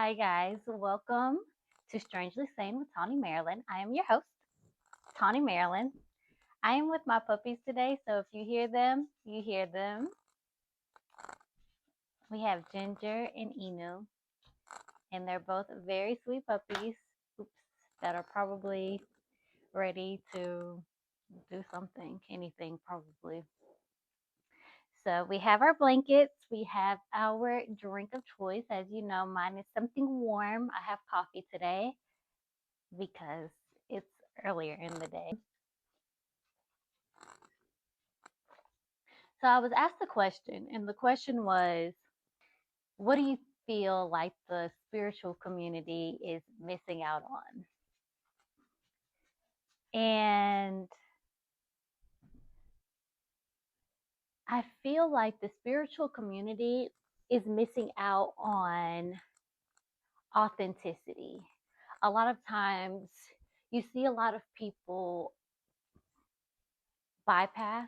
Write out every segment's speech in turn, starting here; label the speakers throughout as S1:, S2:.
S1: Hi, guys. Welcome to Strangely Sane with Tawny Marilyn. I am your host, Tawny Marilyn. I am with my puppies today, so if you hear them, you hear them. We have Ginger and Inu, and they're both very sweet puppies oops, that are probably ready to do something, anything, probably. So we have our blankets, we have our drink of choice. As you know, mine is something warm. I have coffee today because it's earlier in the day. So I was asked a question, and the question was, what do you feel like the spiritual community is missing out on? And I feel like the spiritual community is missing out on authenticity. A lot of times you see a lot of people bypass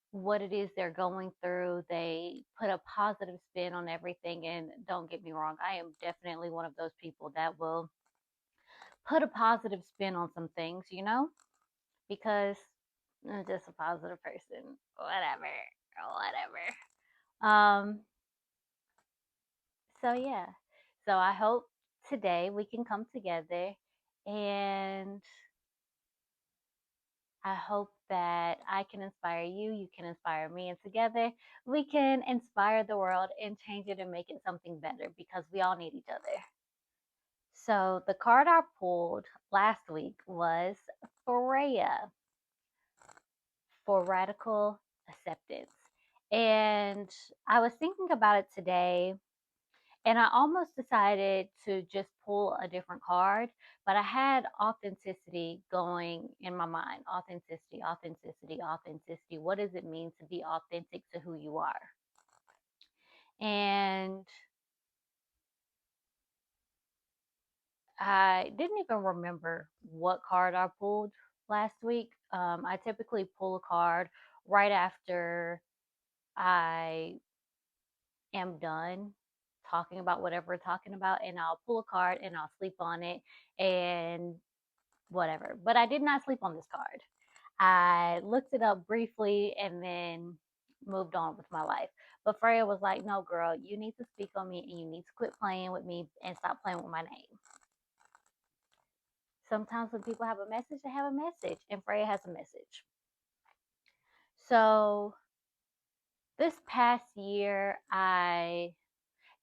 S1: what it is they're going through. They put a positive spin on everything. And don't get me wrong, I am definitely one of those people that will put a positive spin on some things, because I'm just a positive person. Whatever. So yeah. So I hope today we can come together, and I hope that I can inspire you, you can inspire me, and together we can inspire the world and change it and make it something better because we all need each other. So the card I pulled last week was Freya, for radical acceptance. And I was thinking about it today, and I almost decided to just pull a different card, but I had authenticity going in my mind. Authenticity, authenticity, authenticity. What does it mean to be authentic to who you are? And I didn't even remember what card I pulled last week. I typically pull a card right after I am done talking about whatever we're talking about, and I'll pull a card and I'll sleep on it and whatever. But I did not sleep on this card. I looked it up briefly and then moved on with my life. But Freya was like, no, girl, you need to speak on me and you need to quit playing with me and stop playing with my name. Sometimes when people have a message, they have a message, and Freya has a message. So this past year, I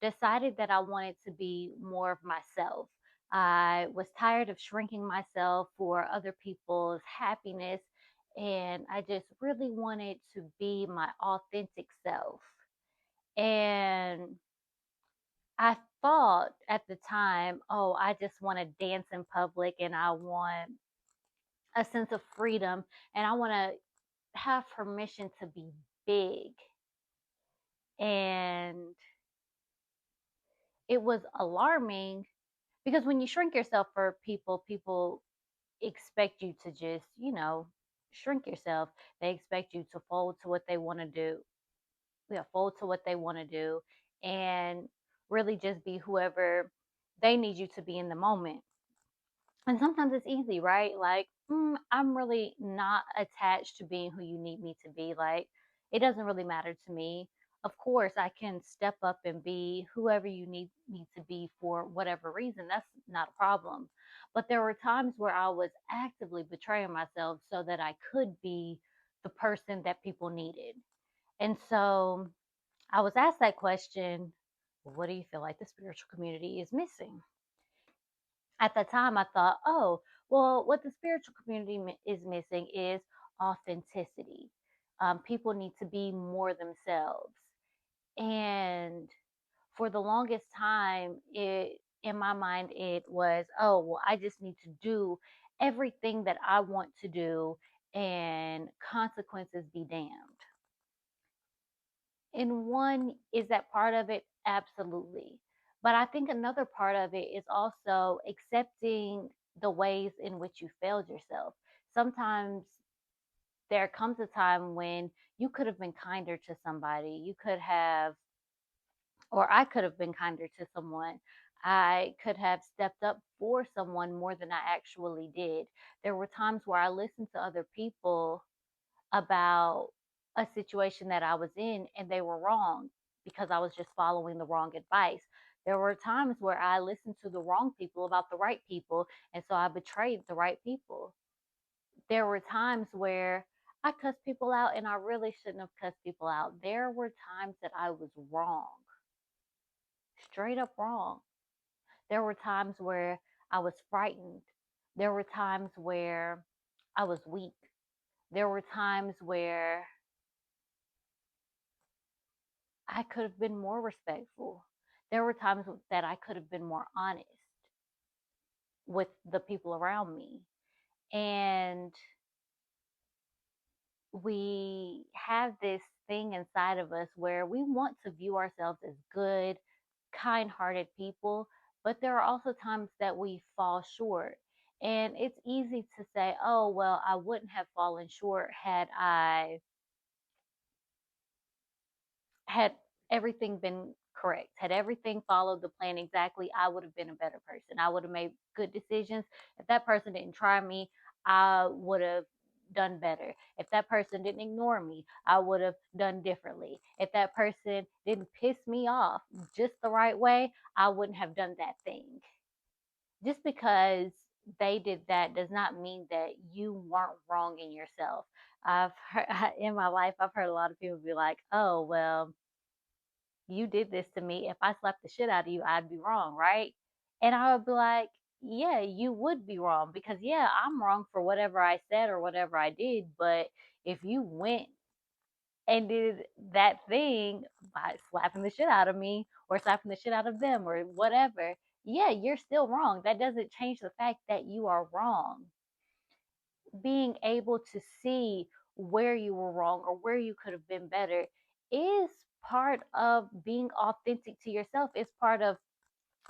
S1: decided that I wanted to be more of myself. I was tired of shrinking myself for other people's happiness, and I just really wanted to be my authentic self. And I thought at the time, oh, I just want to dance in public and I want a sense of freedom and I want to have permission to be big. And it was alarming because when you shrink yourself for people, people expect you to just, shrink yourself. They expect you to fold to what they want to do. Yeah, fold to what they want to do and really just be whoever they need you to be in the moment. And sometimes it's easy, right? Like, I'm really not attached to being who you need me to be. Like, it doesn't really matter to me. Of course, I can step up and be whoever you need me to be for whatever reason. That's not a problem. But there were times where I was actively betraying myself so that I could be the person that people needed. And so I was asked that question, what do you feel like the spiritual community is missing? At the time, I thought, oh, well, what the spiritual community is missing is authenticity. People need to be more themselves. And for the longest time, in my mind, it was, oh, well, I just need to do everything that I want to do, and consequences be damned. And one, is that part of it? Absolutely. But I think another part of it is also accepting the ways in which you failed yourself. Sometimes there comes a time when you could have been kinder to somebody. You could have, or I could have been kinder to someone. I could have stepped up for someone more than I actually did. There were times where I listened to other people about a situation that I was in and they were wrong because I was just following the wrong advice. There were times where I listened to the wrong people about the right people, and so I betrayed the right people. There were times where I cussed people out and I really shouldn't have cussed people out. There were times that I was wrong, straight up wrong. There were times where I was frightened. There were times where I was weak. There were times where I could have been more respectful. There were times that I could have been more honest with the people around me. And we have this thing inside of us where we want to view ourselves as good, kind hearted people, but there are also times that we fall short. And it's easy to say, oh, well, I wouldn't have fallen short had everything been correct, had everything followed the plan exactly, I would have been a better person. I would have made good decisions. If that person didn't try me, I would have done better. If that person didn't ignore me, I would have done differently. If that person didn't piss me off just the right way, I wouldn't have done that thing. Just because they did that does not mean that you weren't wrong in yourself. I've heard, in my life, I've heard a lot of people be like, oh, well, you did this to me. If I slapped the shit out of you, I'd be wrong, right? And I would be like, yeah, you would be wrong because, yeah, I'm wrong for whatever I said or whatever I did. But if you went and did that thing by slapping the shit out of me or slapping the shit out of them or whatever, yeah, you're still wrong. That doesn't change the fact that you are wrong. Being able to see where you were wrong or where you could have been better is part of being authentic to yourself. It's part of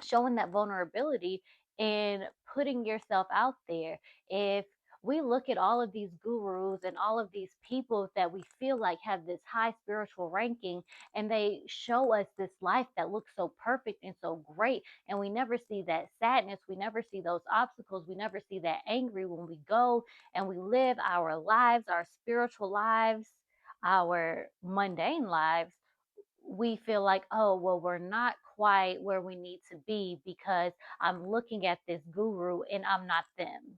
S1: showing that vulnerability and putting yourself out there. If we look at all of these gurus and all of these people that we feel like have this high spiritual ranking, and they show us this life that looks so perfect and so great, and we never see that sadness, we never see those obstacles, we never see that angry when we go and we live our lives, our spiritual lives, our mundane lives, we feel like, oh, well, we're not quite where we need to be because I'm looking at this guru and I'm not them.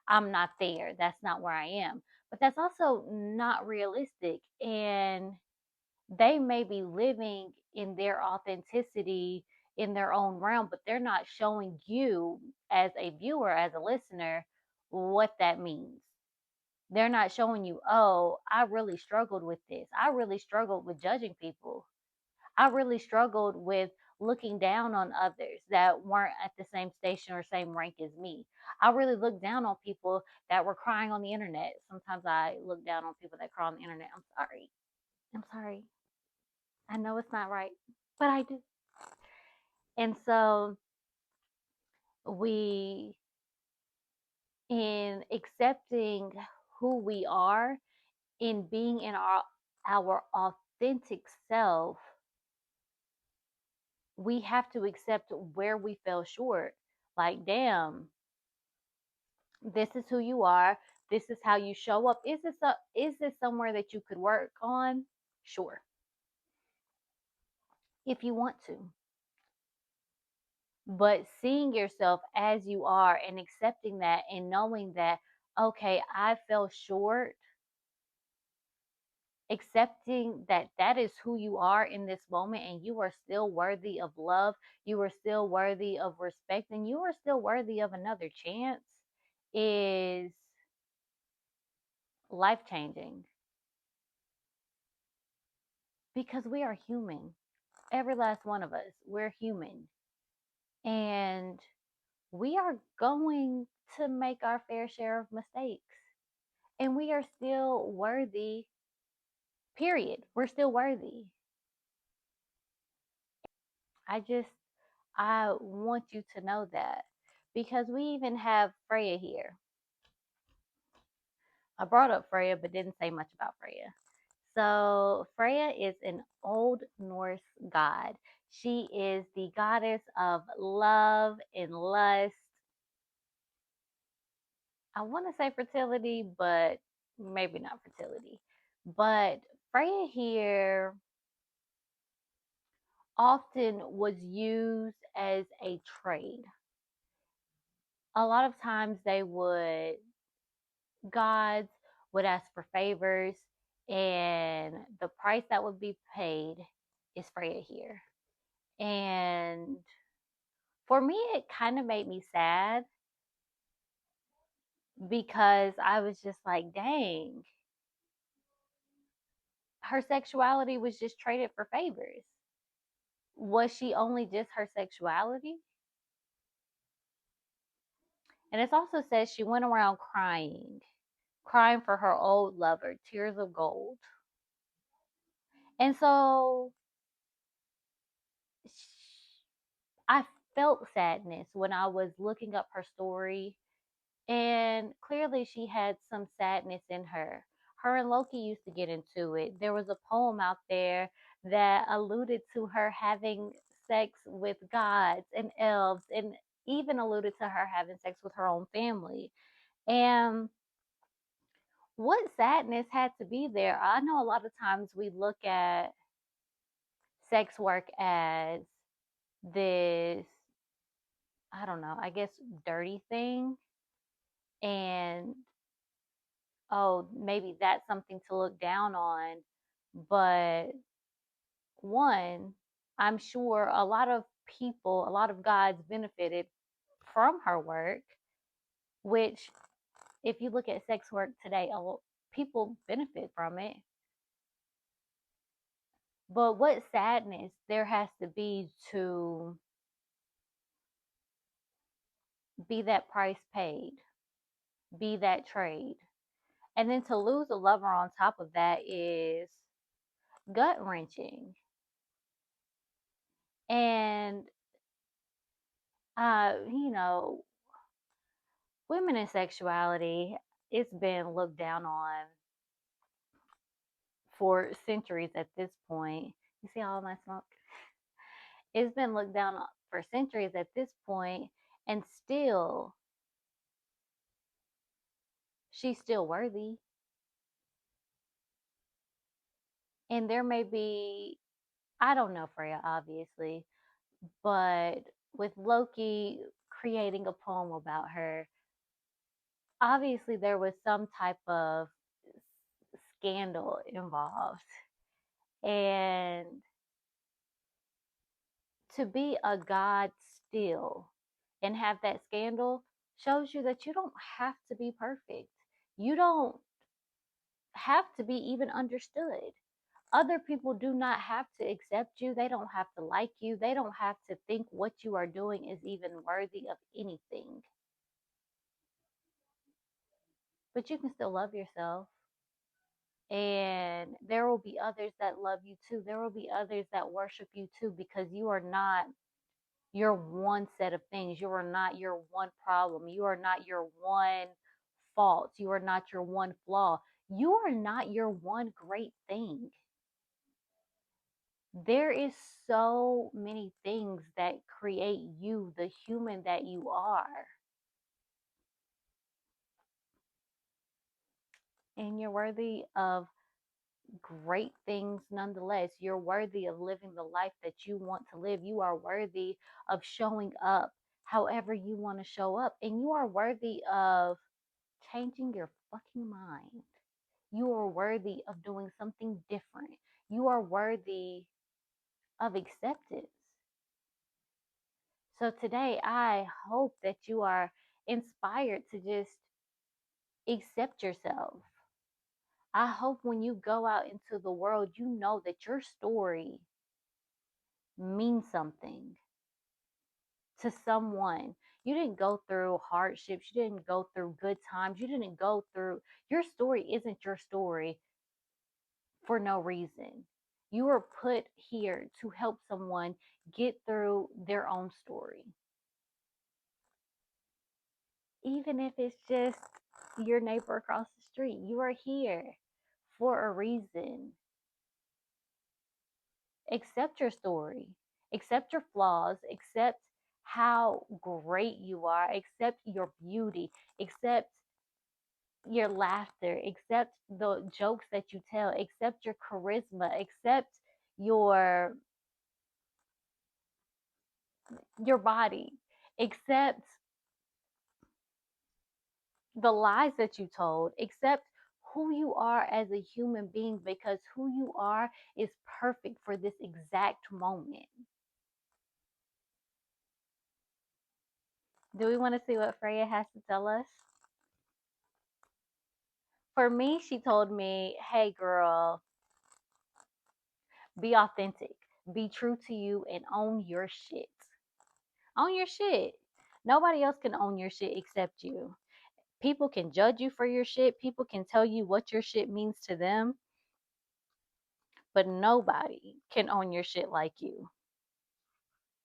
S1: I'm not there. That's not where I am. But that's also not realistic. And they may be living in their authenticity in their own realm, but they're not showing you as a viewer, as a listener, what that means. They're not showing you, oh, I really struggled with this. I really struggled with judging people. I really struggled with looking down on others that weren't at the same station or same rank as me. I really looked down on people that were crying on the internet. Sometimes I look down on people that cry on the internet. I'm sorry. I'm sorry. I know it's not right, but I do. And so we, in accepting who we are, in being in our authentic self, we have to accept where we fell short. Like, damn, this is who you are. This is how you show up. Is this somewhere that you could work on? Sure, if you want to. But seeing yourself as you are and accepting that and knowing that, okay, I fell short, accepting that that is who you are in this moment and you are still worthy of love, you are still worthy of respect, and you are still worthy of another chance is life changing because we are human. Every last one of us, we're human. And we are going to make our fair share of mistakes. And we are still worthy, period. We're still worthy. I want you to know that because we even have Freya here. I brought up Freya, but didn't say much about Freya. So, Freya is an Old Norse god. She is the goddess of love and lust. I want to say fertility, but maybe not fertility. But Freya here often was used as a trade. A lot of times gods would ask for favors, and the price that would be paid is Freya here. And for me, it kind of made me sad because I was just like, dang, her sexuality was just traded for favors. Was she only just her sexuality? And it also says she went around crying for her old lover, tears of gold. And so I felt sadness when I was looking up her story, and clearly she had some sadness in her. Her and Loki used to get into it. There was a poem out there that alluded to her having sex with gods and elves, and even alluded to her having sex with her own family. And what sadness had to be there? I know a lot of times we look at sex work as this, I don't know, I guess dirty thing. And oh, maybe that's something to look down on. But one, I'm sure a lot of people, a lot of gods benefited from her work, which, if you look at sex work today, people benefit from it. But what sadness there has to be to be that price paid, be that trade. And then to lose a lover on top of that is gut wrenching. And, you know, women and sexuality, it's been looked down on for centuries at this point. You see all my smoke? It's been looked down on for centuries at this point, and still, she's still worthy. And there may be, I don't know Freya, obviously, but with Loki creating a poem about her, obviously there was some type of scandal involved. And to be a god still and have that scandal shows you that you don't have to be perfect. You don't have to be even understood. Other people do not have to accept you. They don't have to like you. They don't have to think what you are doing is even worthy of anything. But you can still love yourself. And there will be others that love you too. There will be others that worship you too, because you are not your one set of things. You are not your one problem. You are not your one fault. You are not your one flaw. You are not your one great thing. There is so many things that create you, the human that you are. And you're worthy of great things nonetheless. You're worthy of living the life that you want to live. You are worthy of showing up however you want to show up. And you are worthy of changing your fucking mind. You are worthy of doing something different. You are worthy of acceptance. So today, I hope that you are inspired to just accept yourself. I hope when you go out into the world, you know that your story means something to someone. You didn't go through hardships, you didn't go through good times, you didn't go through, your story isn't your story for no reason. You were put here to help someone get through their own story. Even if it's just your neighbor across the street, you are here for a reason. Accept your story. Accept your flaws, accept how great you are, accept your beauty, accept your laughter, accept the jokes that you tell, accept your charisma, accept your your body, accept the lies that you told, accept who you are as a human being because who you are is perfect for this exact moment. Do we want to see what Freya has to tell us? For me, she told me, hey girl, be authentic, be true to you, and own your shit. Own your shit. Nobody else can own your shit except you. People can judge you for your shit, people can tell you what your shit means to them, but nobody can own your shit like you.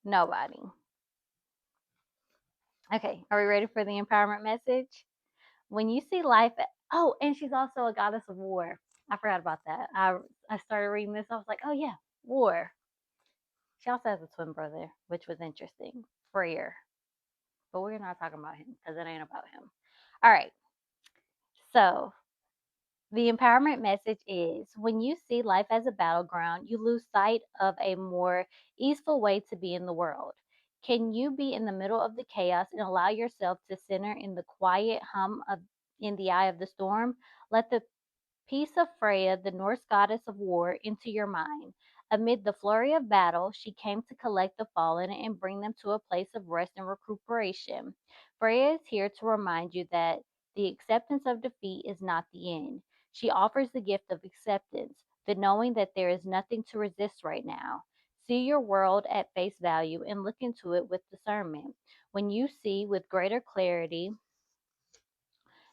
S1: Nobody. Okay, are we ready for the empowerment message? When you see life, oh, and she's also a goddess of war. I forgot about that. I started reading this. I was like, oh yeah, war. She also has a twin brother, which was interesting. Freya. But we're not talking about him because it ain't about him. All right. So the empowerment message is when you see life as a battleground, you lose sight of a more easeful way to be in the world. Can you be in the middle of the chaos and allow yourself to center in the quiet hum of in the eye of the storm? Let the piece of Freya, the Norse goddess of war, into your mind. Amid the flurry of battle, she came to collect the fallen and bring them to a place of rest and recuperation. Freya is here to remind you that the acceptance of defeat is not the end. She offers the gift of acceptance, the knowing that there is nothing to resist right now. See your world at face value and look into it with discernment. When you see with greater clarity,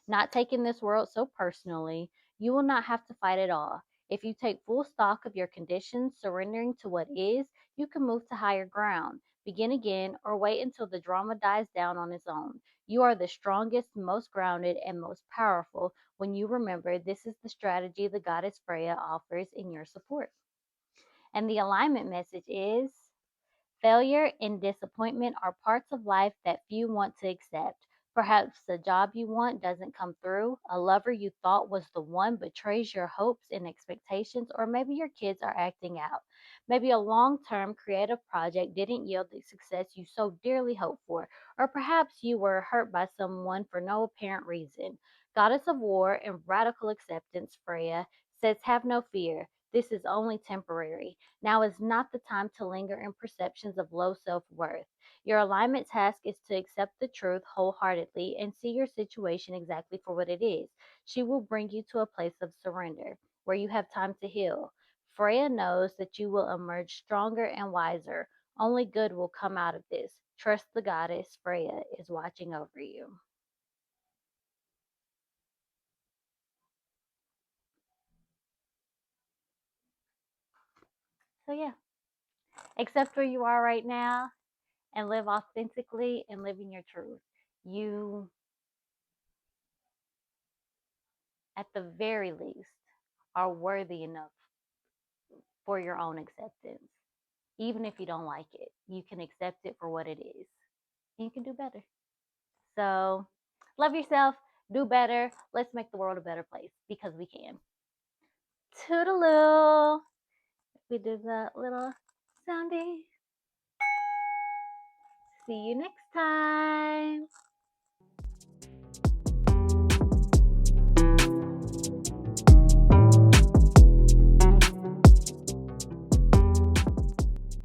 S1: not taking this world so personally, you will not have to fight at all. If you take full stock of your conditions, surrendering to what is, you can move to higher ground, begin again, or wait until the drama dies down on its own. You are the strongest, most grounded, and most powerful when you remember this is the strategy the goddess Freya offers in your support. And the alignment message is failure and disappointment are parts of life that few want to accept. Perhaps the job you want doesn't come through, a lover you thought was the one betrays your hopes and expectations, or maybe your kids are acting out. Maybe a long term creative project didn't yield the success you so dearly hoped for, or perhaps you were hurt by someone for no apparent reason. Goddess of War and Radical Acceptance, Freya, says, have no fear. This is only temporary. Now is not the time to linger in perceptions of low self worth. Your alignment task is to accept the truth wholeheartedly and see your situation exactly for what it is. She will bring you to a place of surrender where you have time to heal. Freya knows that you will emerge stronger and wiser. Only good will come out of this. Trust the goddess. Freya is watching over you. So, yeah, accept where you are right now and live authentically and live in your truth. You at the very least, are worthy enough for your own acceptance. Even if you don't like it, you can accept it for what it is. And you can do better. So, love yourself, do better. Let's make the world a better place because we can. Toodaloo. We did that little soundy. See you next time.